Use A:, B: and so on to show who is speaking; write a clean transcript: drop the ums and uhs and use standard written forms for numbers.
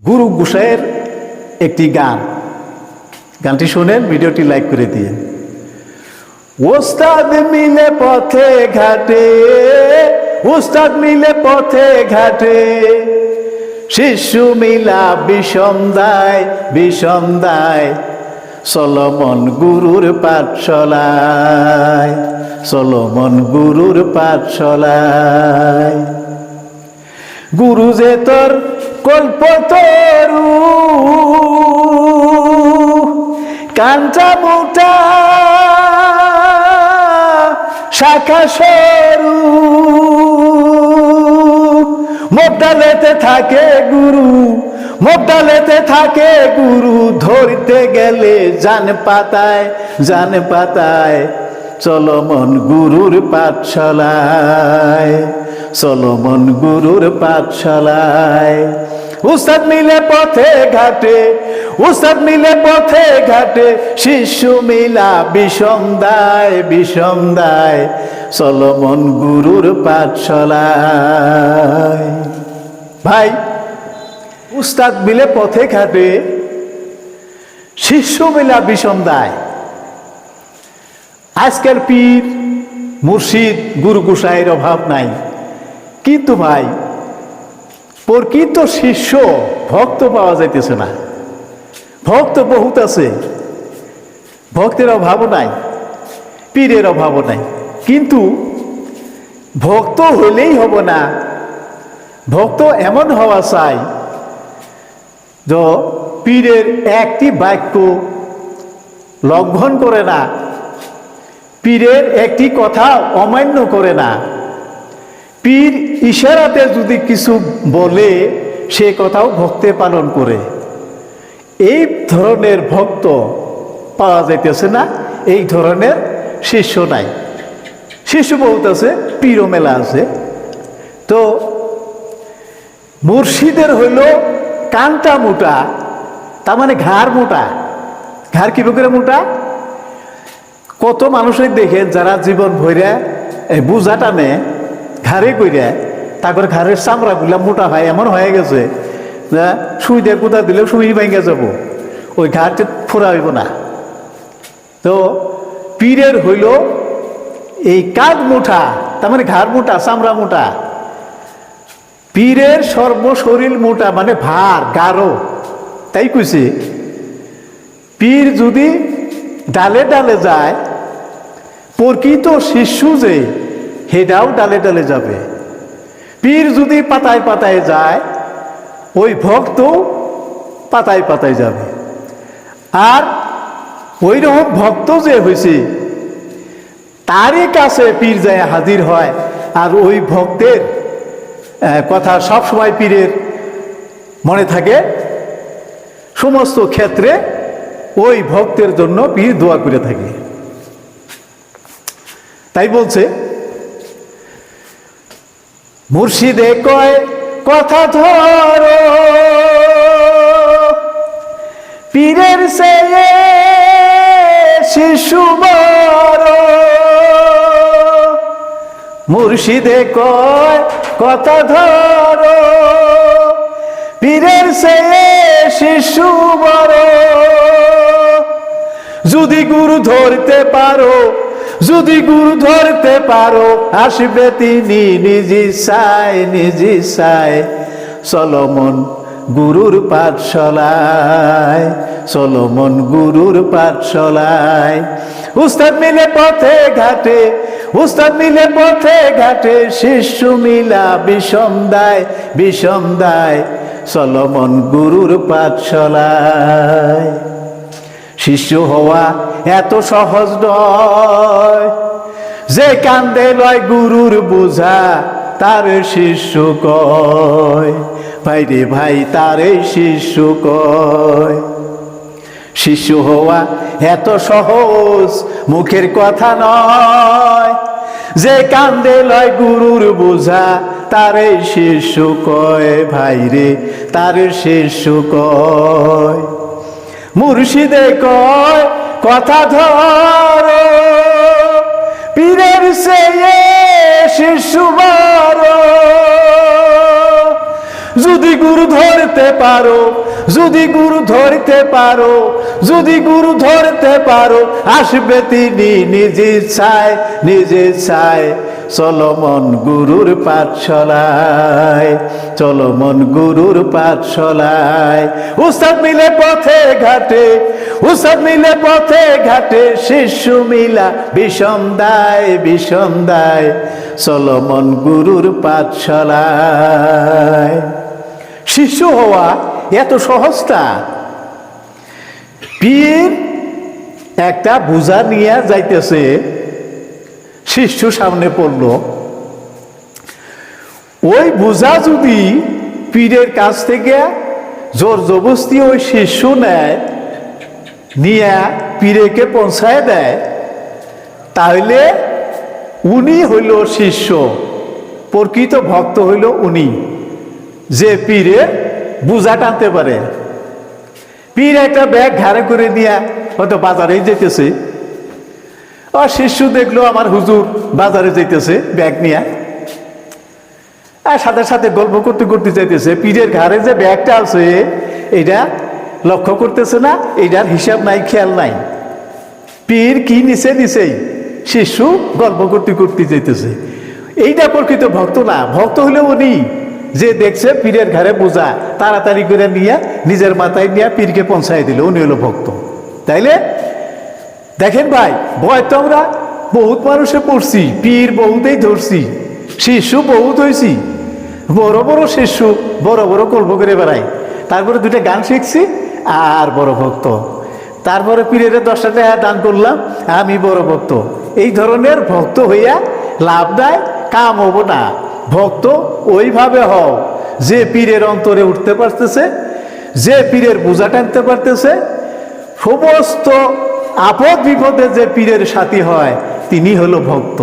A: গুরু গোসাইয়ের একটি গান, গানটি শুনেন, ভিডিওটি লাইক করে দিয়ে। ওস্তাদ মিলে পথে ঘাটে, ওস্তাদ মিলে পথে ঘাটে, শিষ্য মিলা বিষম দায়, বিষম দায়, সলোমন গুরুর পাঠশালায়, সলোমন গুরুর পাঠশালায়। গুরু যে তোর কল্পতরু, কাঞ্চা মোটা শাখা সরু, মোটালেতে থাকে গুরু, মোটালেতে থাকে গুরু, ধরতে গেলে জান পাতায়, জান পাতায়, সলোমন গুরুর পাঠশালায়, সলোমন গুরুর পাঠশালায়। উস্তাদ মিলে পথে ঘাটে, উস্তাদ মিলে পথে ঘাটে, শিষ্য মিলা বিষম দায়, বিষম দায়, সলোমন গুরুর পাঠশালায়। ভাই, উস্তাদ মিলে পথে ঘাটে, শিষ্য মিলা বিষম দায়। আজকের পীর মুর্শিদ গুরু গোসাইয়ের অভাব নাই, কিন্তু ভাই প্রকৃত শিষ্য ভক্ত পাওয়া যাইতেছে না। ভক্ত বহুত আছে, ভক্তের অভাবও নাই, পীরের অভাবও নাই, কিন্তু ভক্ত হইলেই হবে না। ভক্ত এমন হওয়া চাই যে পীরের একটি বাক্য লঙ্ঘন করে না, পীরের একটি কথা অমান্য করে না। পীর ইশারাতে যদি কিছু বলে সে কথাও ভক্তে পালন করে। এই ধরনের ভক্ত পাওয়া যাইতেছে না, এই ধরনের শিষ্য নাই। শিষ্য বহুত আছে, পীরও মেলা আছে। তো মুর্শিদের হইল কানটা মোটা, তার মানে ঘাড় মোটা। ঘাড় কি করে মোটা? কত মানুষের দেখেন যারা জীবন ভরে এই বোঝা টানে ঘাড়ে কইরা, তারপরে ঘাড়ের চামড়া গুলা মোটা হয়, এমন হয়ে গেছে যে সুই দিয়ে কোথা দিলেও সুই ভেঙে যাব, ওই ঘাড়টা ফোরা হইব না। তো পীরের হইল এই কাঁধ মোটা, তার মানে ঘাড় মোটা, চামড়া মোটা। পীরের সর্বশরীর মোটা, মানে ভার গাঢ়। তাই কইছে পীর যদি ডালে ডালে যায়, প্রকৃত শিষ্য যে হেটাও ডালে ডালে যাবে। পীর যদি পাতায় পাতায় যায়, ওই ভক্ত পাতায় পাতায় যাবে। আর ওই রকম ভক্ত যে হয়েছে তারই কাছে পীর যায় হাজির হয়, আর ওই ভক্তের কথা সব সময় পীরের মনে থাকে। সমস্ত ক্ষেত্রে ওই ভক্তের জন্য পীর দোয়া করে থাকে। তাই বলছে মুর্শিদে কয় কথা ধরো, পীরের চেয়ে শিশু বড়। মুর্শিদে কয় কথা ধরো, পীরের চেয়ে শিশু বড়। যদি গুরু ধরতে পারো, যদি গুরু ধরতে পারো, আসবে তিনি নিজ ইচ্ছায়, নিজ ইচ্ছায়, সলোমন গুরুর পাঠশালায়, সলোমন গুরুর পাঠশালায়। উস্তাদ মিলে পথে ঘাটে, উস্তাদ মিলে পথে ঘাটে, শিষ্য মিলা বিষম দায়, বিষম দায়, সলোমন গুরুর পাঠশালায়। শিষ্য হওয়া এত সহজ নয়, যে কান্দে লয় গুরুর বোঝা, তার শিষ্য কয়। ভাই রে ভাই, তারে শিষ্য কয়। শিষ্য হওয়া এত সহজ মুখের কথা নয়, যে কান্দে লয় গুরুর বোঝা, তারে শিষ্য কয়। ভাই রে, তার শিষ্য কয়। মুর্শিদে কয় কথা ধরো, পীরের চেয়ে শিশু বড়। যদি গুরু ধরতে পারো, যদি গুরু ধরতে পারো, যদি গুরু ধরতে পারো, আসবে তিনি নিজে ইচ্ছায়, নিজে ইচ্ছায়। চলো মন গুরুর পাঠশালায়, চলো মন গুরুর পাঠশালায়। উস্তাদ মিলে পথে ঘাটে, উস্তাদ মিলে পথে ঘাটে, শিষ্য মিলা বিষম দায়, বিষম দায়। চলো মন গুরুর পাঠশালায়। শিষ্য হওয়া এত সহজটা। পীর একটা বোঝা নিয়ে যাইতেছে, শিষ্য সামনে পড়ল। ওই বোঝা যদি পীরের কাছ থেকে জোর জবরদস্তি ওই শিষ্য নেয়, নিয়ে পীরেকে পৌঁছায় দেয়, তাহলে উনি হইল শিষ্য, প্রকৃত ভক্ত হইল উনি, যে পীরের বোঝা টানতে পারে। পীর একটা ব্যাগ ঘাড়ে করে নিয়ে হয়তো বাজারে যেতেছে, আর শিষ্য দেখলো আমার হুজুর বাজারে যাইতেছে ব্যাগ নিয়ে, আর সাথে সাথে গল্প করতে করতে যাইতেছে। পীরের ঘাড়ে যে ব্যাগটা আছে এটা লক্ষ্য করতেছে না, এইটার হিসাব নাই, খেয়াল নাই। পীর কি নিচে নিচেই, শিষ্য গল্প করতে করতে যাইতেছে। এইটা প্রকৃত ভক্ত না। ভক্ত হলে উনি যে দেখছে পীরের ঘাড়ে বোঝা, তাড়াতাড়ি করে নিয়ে নিজের মাথায় নিয়ে পীরকে পৌঁছাই দিল, উনি হলো ভক্ত। তাইলে দেখেন ভাই, ভয় তো আমরা বহুত মানুষে পড়ছি, পীর বহুতেই ধরছি, শিশু বহুত হয়েছি, বড় বড় শিশু বড় বড় গল্প করে বেড়াই, তারপরে দুইটা গান শিখছি আর বড় ভক্ত, তারপরে পীরের 10টা টাকা দান করলাম, আমি বড় ভক্ত। এই ধরনের ভক্ত হইয়া লাভ নাই, কাম হব না। ভক্ত ওইভাবে হও যে পীরের অন্তরে উঠতে পারতেছে, যে পীরের বোঝা টানতে পারতেছে। সমস্ত আপদ বিপদে যে পীরের সাথী হয় তিনি হলো ভক্ত।